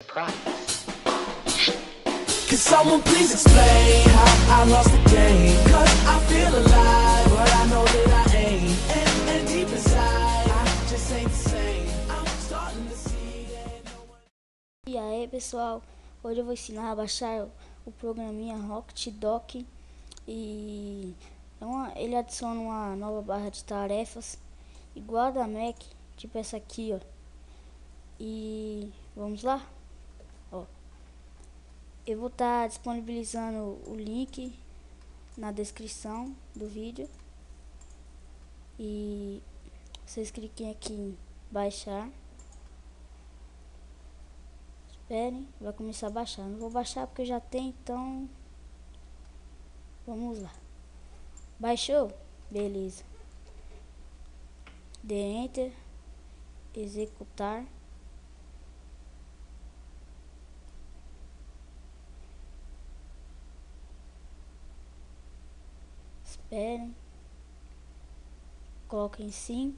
Can someone please explain how I lost the game? Cause I feel alive, but I know that I ain't. And deep inside, I just ain't the same. I'm starting to see that no one... E aí pessoal, hoje eu vou ensinar a baixar o programinha Rocket Dock. E ele adiciona uma nova barra de tarefas igual a da Mac, tipo essa aqui, ó. E vamos lá, ó. Eu vou estar disponibilizando o link na descrição do vídeo. E vocês cliquem aqui em baixar. Esperem, vai começar a baixar. Não vou baixar porque eu já tenho, então vamos lá. Baixou? Beleza. Dê Enter. Executar. Esperem. Coloque em sim.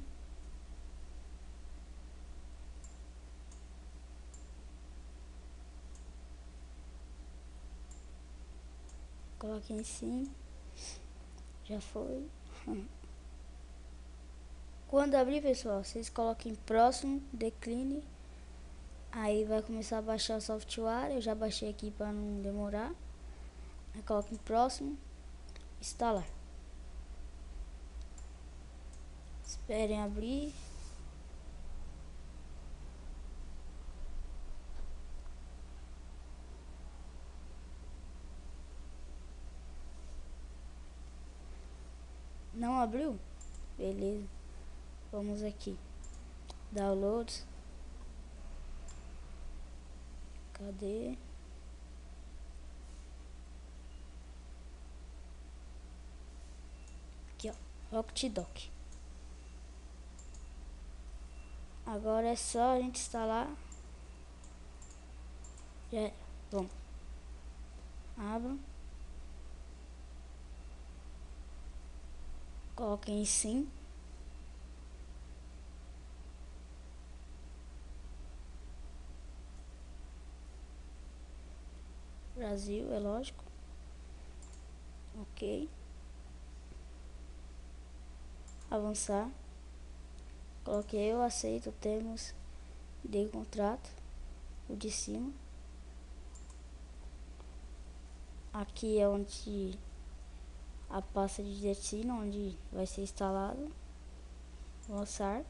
Coloque em sim. Já foi. Quando abrir, pessoal, vocês coloquem próximo, decline. Aí vai começar a baixar o software. Eu já baixei aqui para não demorar. Aí coloquem próximo, instalar. Esperem abrir. Não abriu? Beleza. Vamos aqui. Downloads. Cadê? Aqui, ó. Rocket Dock. Agora é só a gente instalar. Já é. Vamos. Abra. Coloque em sim. Brasil, é lógico. Ok. Avançar. Coloquei eu aceito termos de contrato. O de cima. Aqui é onde a pasta de destino, onde vai ser instalado. Avançar.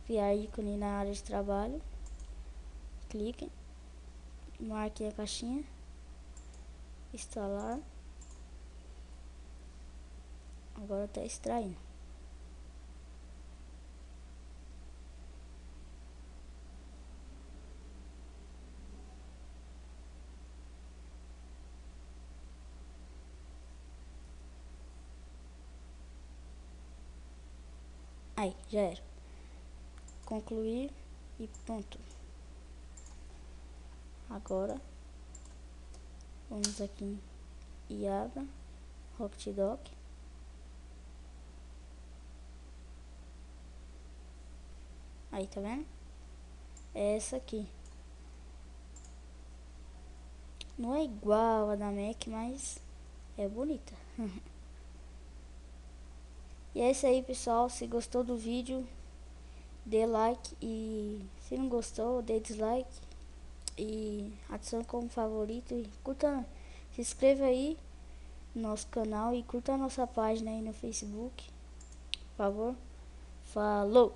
Criar ícone na área de trabalho. Clique. Marque a caixinha. Instalar. Agora está extraindo. Aí, já era. Concluir e pronto. Agora vamos aqui e abra Rocket Dock. Aí, tá vendo? É essa aqui. Não é igual a da Mac, mas é bonita. E é isso aí, pessoal. Se gostou do vídeo, dê like, e se não gostou, dê dislike e adicione como favorito e curta, se inscreva aí no nosso canal e curta a nossa página aí no Facebook, por favor. Falou!